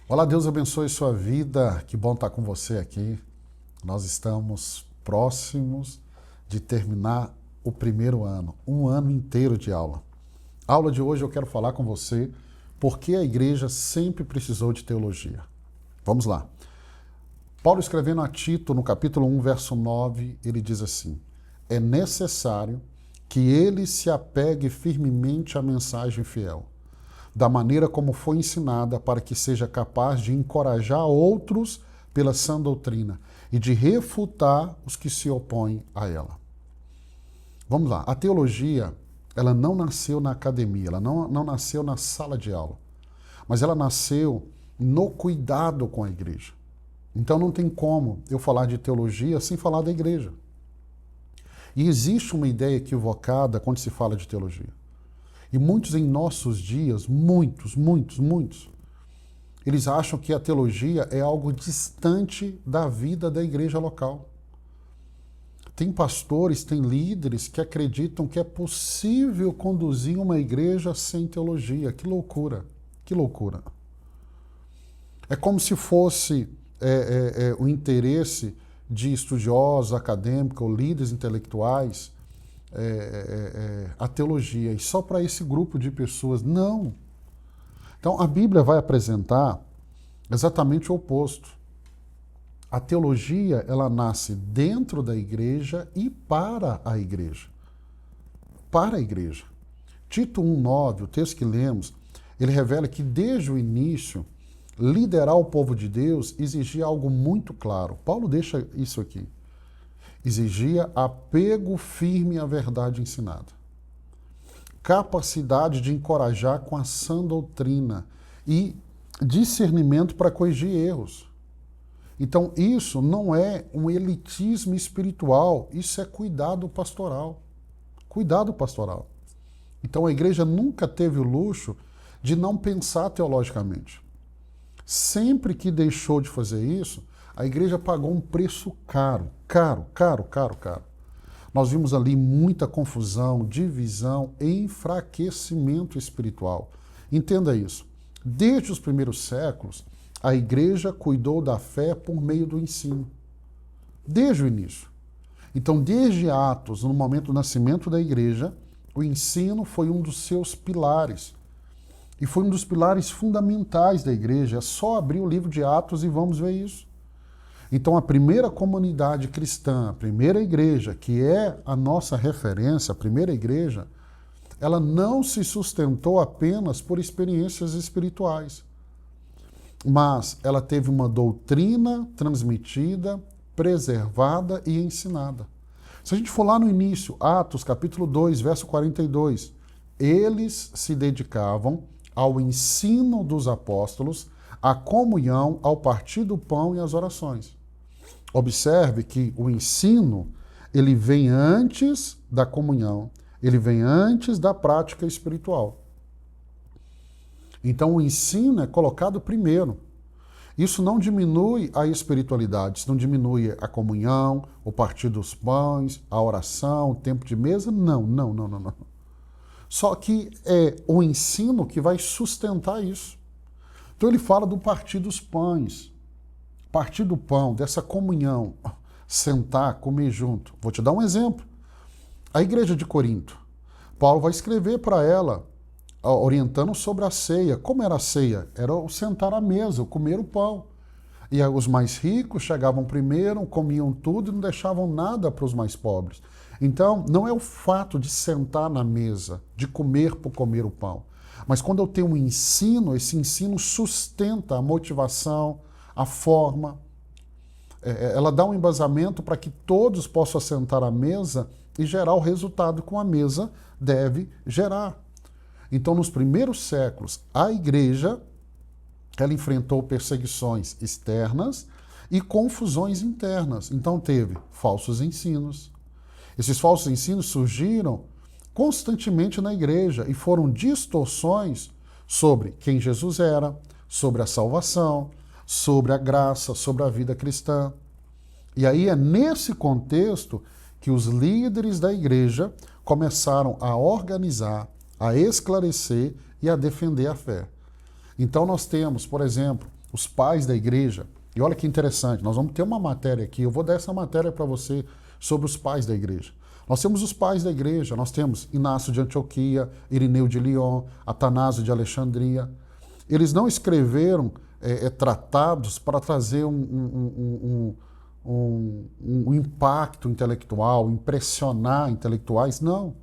Olá, Deus abençoe sua vida. Que bom estar com você aqui. Nós estamos próximos de terminar o primeiro ano, um ano inteiro de aula. A aula de hoje eu quero falar com você por que a igreja sempre precisou de teologia. Vamos lá. Paulo escrevendo a Tito, no capítulo 1, verso 9, ele diz assim: é necessário que ele se apegue firmemente à mensagem fiel, da maneira como foi ensinada, para que seja capaz de encorajar outros pela sã doutrina e de refutar os que se opõem a ela. Vamos lá, a teologia, ela não nasceu na academia, ela não nasceu na sala de aula, mas ela nasceu no cuidado com a igreja. Então não tem como eu falar de teologia sem falar da igreja. E existe uma ideia equivocada quando se fala de teologia. E muitos em nossos dias, muitos, eles acham que a teologia é algo distante da vida da igreja local. Tem pastores, tem líderes que acreditam que é possível conduzir uma igreja sem teologia. Que loucura, que loucura. É como se fosse o interesse de estudiosos, acadêmicos ou líderes intelectuais a teologia, e só para esse grupo de pessoas. Não. Então, a Bíblia vai apresentar exatamente o oposto. A teologia, ela nasce dentro da igreja e para a igreja. Para a igreja. Tito 1,9, o texto que lemos, ele revela que desde o início, liderar o povo de Deus exigia algo muito claro. Paulo deixa isso aqui. Exigia apego firme à verdade ensinada, capacidade de encorajar com a sã doutrina e discernimento para corrigir erros. Então, isso não é um elitismo espiritual, isso é cuidado pastoral. Cuidado pastoral. Então, a igreja nunca teve o luxo de não pensar teologicamente. Sempre que deixou de fazer isso, a igreja pagou um preço caro. Nós vimos ali muita confusão, divisão, enfraquecimento espiritual. Entenda isso. Desde os primeiros séculos, a igreja cuidou da fé por meio do ensino. Desde o início. Então, desde Atos, no momento do nascimento da igreja, o ensino foi um dos seus pilares. E foi um dos pilares fundamentais da igreja. É só abrir o livro de Atos e vamos ver isso. Então, a primeira comunidade cristã, a primeira igreja, que é a nossa referência, a primeira igreja, ela não se sustentou apenas por experiências espirituais, mas ela teve uma doutrina transmitida, preservada e ensinada. Se a gente for lá no início, Atos, capítulo 2, verso 42, eles se dedicavam ao ensino dos apóstolos, à comunhão, ao partir do pão e às orações. Observe que o ensino, ele vem antes da comunhão, ele vem antes da prática espiritual. Então o ensino é colocado primeiro. Isso não diminui a espiritualidade, isso não diminui a comunhão, o partir dos pães, a oração, o tempo de mesa, não. Só que é o ensino que vai sustentar isso. Então ele fala do partir dos pães, partir do pão, dessa comunhão, sentar, comer junto. Vou te dar um exemplo. A igreja de Corinto, Paulo vai escrever para ela, orientando sobre a ceia. Como era a ceia? Era o sentar à mesa, o comer o pão. E os mais ricos chegavam primeiro, comiam tudo e não deixavam nada para os mais pobres. Então, não é o fato de sentar na mesa, de comer por comer o pão. Mas quando eu tenho um ensino, esse ensino sustenta a motivação, a forma. Ela dá um embasamento para que todos possam sentar à mesa e gerar o resultado que uma mesa deve gerar. Então, nos primeiros séculos, a igreja ela enfrentou perseguições externas e confusões internas. Então, teve falsos ensinos. Esses falsos ensinos surgiram constantemente na igreja e foram distorções sobre quem Jesus era, sobre a salvação, sobre a graça, sobre a vida cristã. E aí é nesse contexto que os líderes da igreja começaram a organizar, a esclarecer e a defender a fé. Então nós temos, por exemplo, os pais da igreja. E olha que interessante, nós vamos ter uma matéria aqui, eu vou dar essa matéria para você sobre os pais da igreja. Nós temos os pais da igreja, nós temos Inácio de Antioquia, Irineu de Lyon, Atanásio de Alexandria. Eles não escreveram tratados para trazer um impacto intelectual, impressionar intelectuais, não.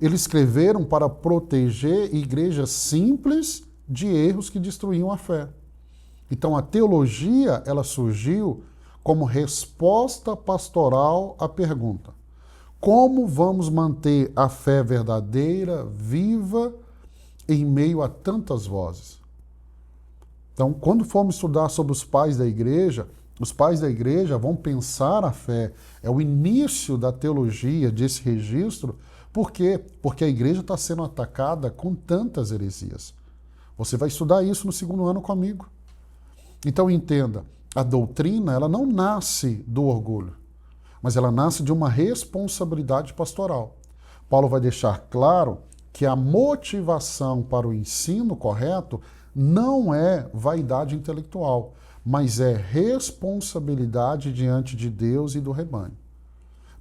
Eles escreveram para proteger igrejas simples de erros que destruíam a fé. Então a teologia, ela surgiu como resposta pastoral à pergunta: como vamos manter a fé verdadeira, viva, em meio a tantas vozes? Então, quando formos estudar sobre os pais da igreja vão pensar a fé. É o início da teologia desse registro. Por quê? Porque a igreja está sendo atacada com tantas heresias. Você vai estudar isso no segundo ano comigo. Então, entenda, a doutrina, ela não nasce do orgulho, mas ela nasce de uma responsabilidade pastoral. Paulo vai deixar claro que a motivação para o ensino correto não é vaidade intelectual, mas é responsabilidade diante de Deus e do rebanho.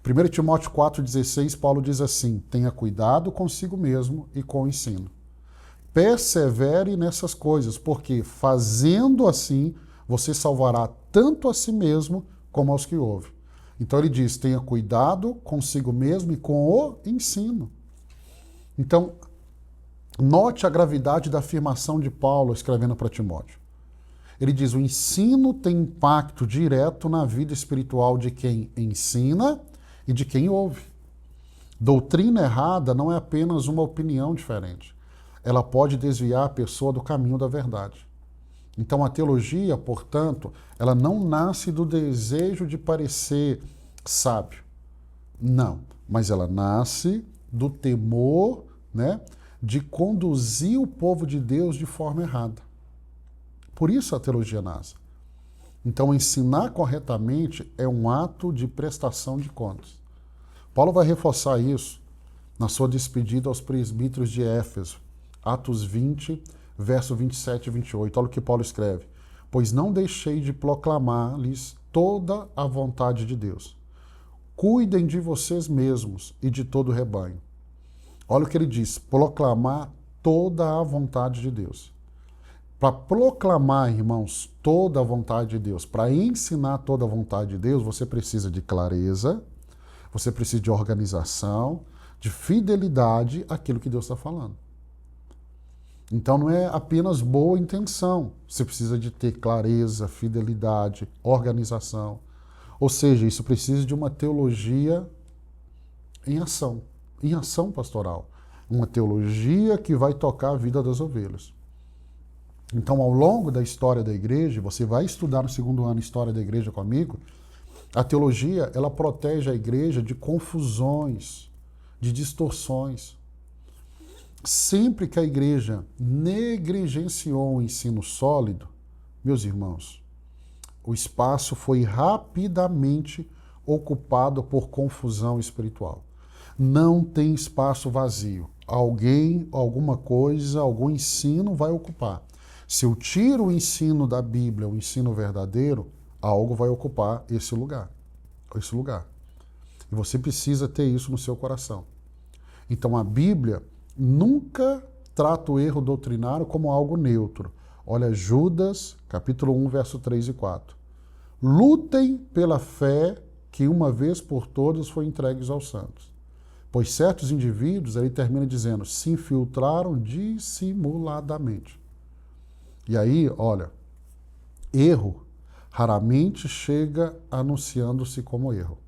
1 Timóteo 4,16, Paulo diz assim: tenha cuidado consigo mesmo e com o ensino. Persevere nessas coisas, porque fazendo assim, você salvará tanto a si mesmo como aos que ouvem. Então ele diz, tenha cuidado consigo mesmo e com o ensino. Então, note a gravidade da afirmação de Paulo escrevendo para Timóteo. Ele diz, o ensino tem impacto direto na vida espiritual de quem ensina e de quem ouve. Doutrina errada não é apenas uma opinião diferente. Ela pode desviar a pessoa do caminho da verdade. Então a teologia, portanto, ela não nasce do desejo de parecer sábio. Não, mas ela nasce do temor, de conduzir o povo de Deus de forma errada. Por isso a teologia nasce. Então ensinar corretamente é um ato de prestação de contas. Paulo vai reforçar isso na sua despedida aos presbíteros de Éfeso, Atos 20, verso 27 e 28. Olha o que Paulo escreve. Pois não deixei de proclamar-lhes toda a vontade de Deus. Cuidem de vocês mesmos e de todo o rebanho. Olha o que ele diz, proclamar toda a vontade de Deus. Para proclamar, irmãos, toda a vontade de Deus, para ensinar toda a vontade de Deus, você precisa de clareza, você precisa de organização, de fidelidade àquilo que Deus está falando. Então não é apenas boa intenção, você precisa de ter clareza, fidelidade, organização. Ou seja, isso precisa de uma teologia em ação pastoral. Uma teologia que vai tocar a vida das ovelhas. Então, ao longo da história da igreja, você vai estudar no segundo ano História da Igreja comigo, a teologia, ela protege a igreja de confusões, de distorções. Sempre que a igreja negligenciou o ensino sólido, meus irmãos, o espaço foi rapidamente ocupado por confusão espiritual. Não tem espaço vazio. Alguém, alguma coisa, algum ensino vai ocupar. Se eu tiro o ensino da Bíblia, o ensino verdadeiro, algo vai ocupar esse lugar. E você precisa ter isso no seu coração. Então a Bíblia nunca trata o erro doutrinário como algo neutro. Olha Judas, capítulo 1, verso 3 e 4. Lutem pela fé que uma vez por todas foi entregue aos santos. Pois certos indivíduos, ele termina dizendo, se infiltraram dissimuladamente. E aí, olha, erro raramente chega anunciando-se como erro.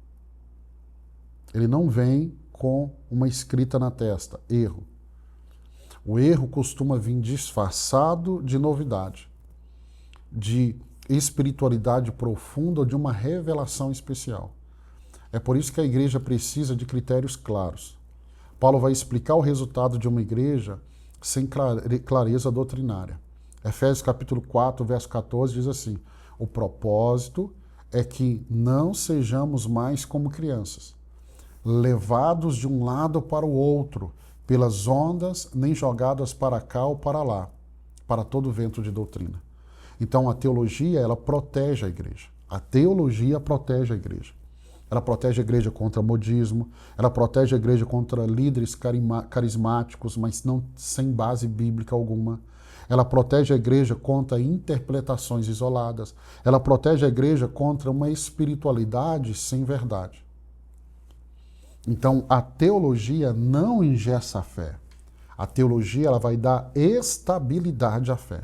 Ele não vem com uma escrita na testa, erro. O erro costuma vir disfarçado de novidade, de espiritualidade profunda ou de uma revelação especial. É por isso que a igreja precisa de critérios claros. Paulo vai explicar o resultado de uma igreja sem clareza doutrinária. Efésios capítulo 4, verso 14 diz assim, o propósito é que não sejamos mais como crianças, levados de um lado para o outro, pelas ondas, nem jogadas para cá ou para lá, para todo vento de doutrina. Então a teologia, ela protege a igreja. A teologia protege a igreja. Ela protege a igreja contra modismo, ela protege a igreja contra líderes carismáticos, mas não sem base bíblica alguma. Ela protege a igreja contra interpretações isoladas. Ela protege a igreja contra uma espiritualidade sem verdade. Então, a teologia não engessa a fé. A teologia, ela vai dar estabilidade à fé.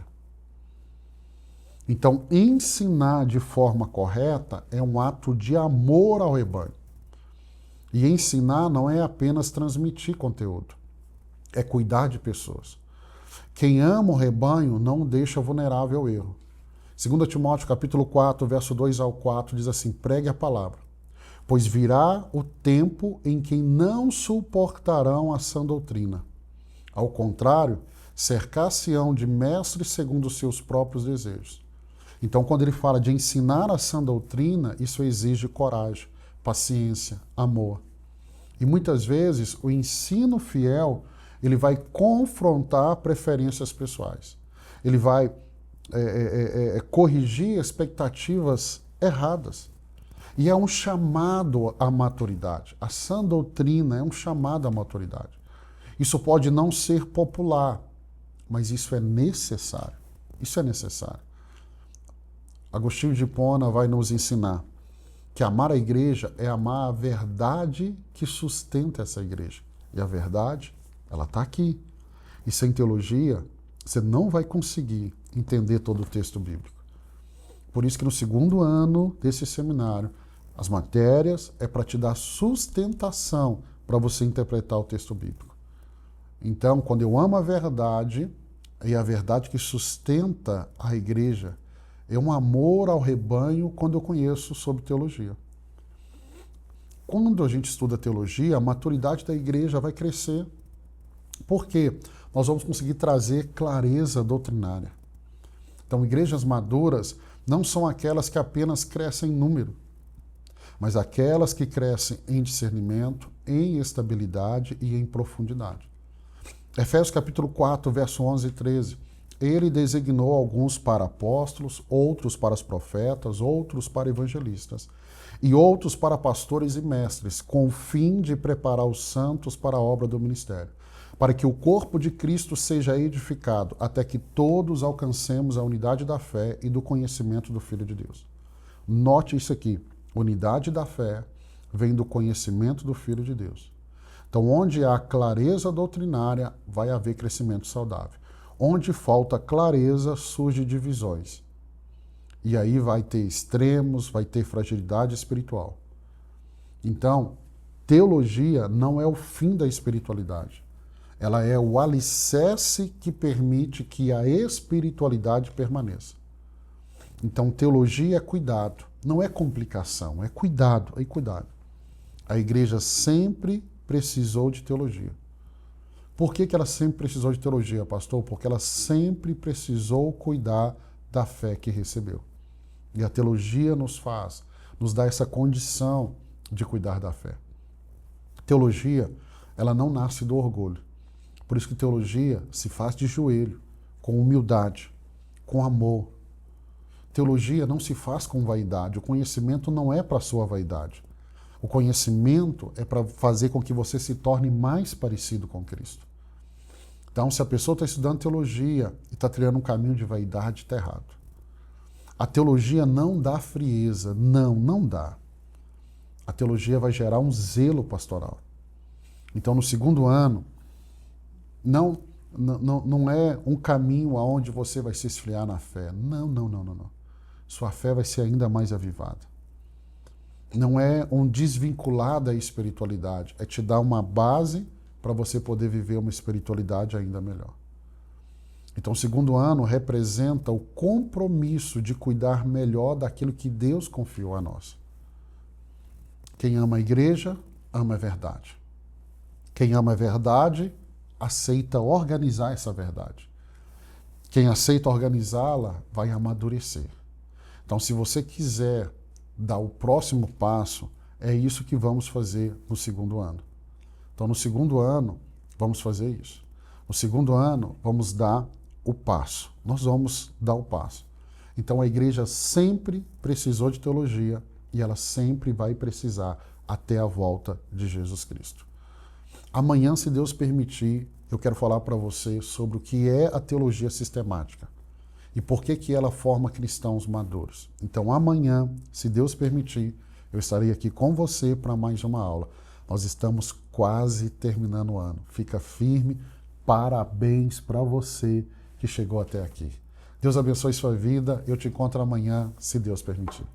Então, ensinar de forma correta é um ato de amor ao rebanho. E ensinar não é apenas transmitir conteúdo, é cuidar de pessoas. Quem ama o rebanho não o deixa vulnerável ao erro. 2 Timóteo capítulo 4, verso 2 ao 4, diz assim: pregue a palavra, pois virá o tempo em que não suportarão a sã doutrina. Ao contrário, cercar-se-ão de mestres segundo os seus próprios desejos. Então, quando ele fala de ensinar a sã doutrina, isso exige coragem, paciência, amor. E muitas vezes o ensino fiel, ele vai confrontar preferências pessoais. Ele vai corrigir expectativas erradas. E é um chamado à maturidade. A sã doutrina é um chamado à maturidade. Isso pode não ser popular, mas isso é necessário. Isso é necessário. Agostinho de Hipona vai nos ensinar que amar a igreja é amar a verdade que sustenta essa igreja. E a verdade, ela está aqui. E sem teologia, você não vai conseguir entender todo o texto bíblico. Por isso que no segundo ano desse seminário, as matérias é para te dar sustentação para você interpretar o texto bíblico. Então, quando eu amo a verdade, e a verdade que sustenta a igreja, é um amor ao rebanho quando eu conheço sobre teologia. Quando a gente estuda teologia, a maturidade da igreja vai crescer. Por quê? Nós vamos conseguir trazer clareza doutrinária. Então, igrejas maduras não são aquelas que apenas crescem em número, mas aquelas que crescem em discernimento, em estabilidade e em profundidade. Efésios capítulo 4, verso 11 e 13. Ele designou alguns para apóstolos, outros para os profetas, outros para evangelistas, e outros para pastores e mestres, com o fim de preparar os santos para a obra do ministério, para que o corpo de Cristo seja edificado, até que todos alcancemos a unidade da fé e do conhecimento do Filho de Deus. Note isso aqui, unidade da fé vem do conhecimento do Filho de Deus. Então, onde há clareza doutrinária, vai haver crescimento saudável. Onde falta clareza, surgem divisões. E aí vai ter extremos, vai ter fragilidade espiritual. Então, teologia não é o fim da espiritualidade. Ela é o alicerce que permite que a espiritualidade permaneça. Então, teologia é cuidado, não é complicação, é cuidado, é cuidado. A igreja sempre precisou de teologia. Por que ela sempre precisou de teologia, pastor? Porque ela sempre precisou cuidar da fé que recebeu. E a teologia nos dá essa condição de cuidar da fé. Teologia, ela não nasce do orgulho. Por isso que teologia se faz de joelho, com humildade, com amor. Teologia não se faz com vaidade. O conhecimento não é para a sua vaidade. O conhecimento é para fazer com que você se torne mais parecido com Cristo. Então, se a pessoa está estudando teologia e está trilhando um caminho de vaidade, está errado. A teologia não dá frieza. Não dá. A teologia vai gerar um zelo pastoral. Então, no segundo ano, não é um caminho aonde você vai se esfriar na fé. Não. Sua fé vai ser ainda mais avivada. Não é um desvincular da espiritualidade. É te dar uma base para você poder viver uma espiritualidade ainda melhor. Então, o segundo ano representa o compromisso de cuidar melhor daquilo que Deus confiou a nós. Quem ama a igreja, ama a verdade. Quem ama a verdade, aceita organizar essa verdade. Quem aceita organizá-la, vai amadurecer. Então, se você quiser dar o próximo passo, é isso que vamos fazer no segundo ano. Então, no segundo ano, vamos fazer isso. No segundo ano, vamos dar o passo. Nós vamos dar o passo. Então a igreja sempre precisou de teologia e ela sempre vai precisar até a volta de Jesus Cristo. Amanhã, se Deus permitir, eu quero falar para você sobre o que é a teologia sistemática e por que ela forma cristãos maduros. Então amanhã, se Deus permitir, eu estarei aqui com você para mais uma aula. Nós estamos quase terminando o ano. Fica firme. Parabéns para você que chegou até aqui. Deus abençoe sua vida. Eu te encontro amanhã, se Deus permitir.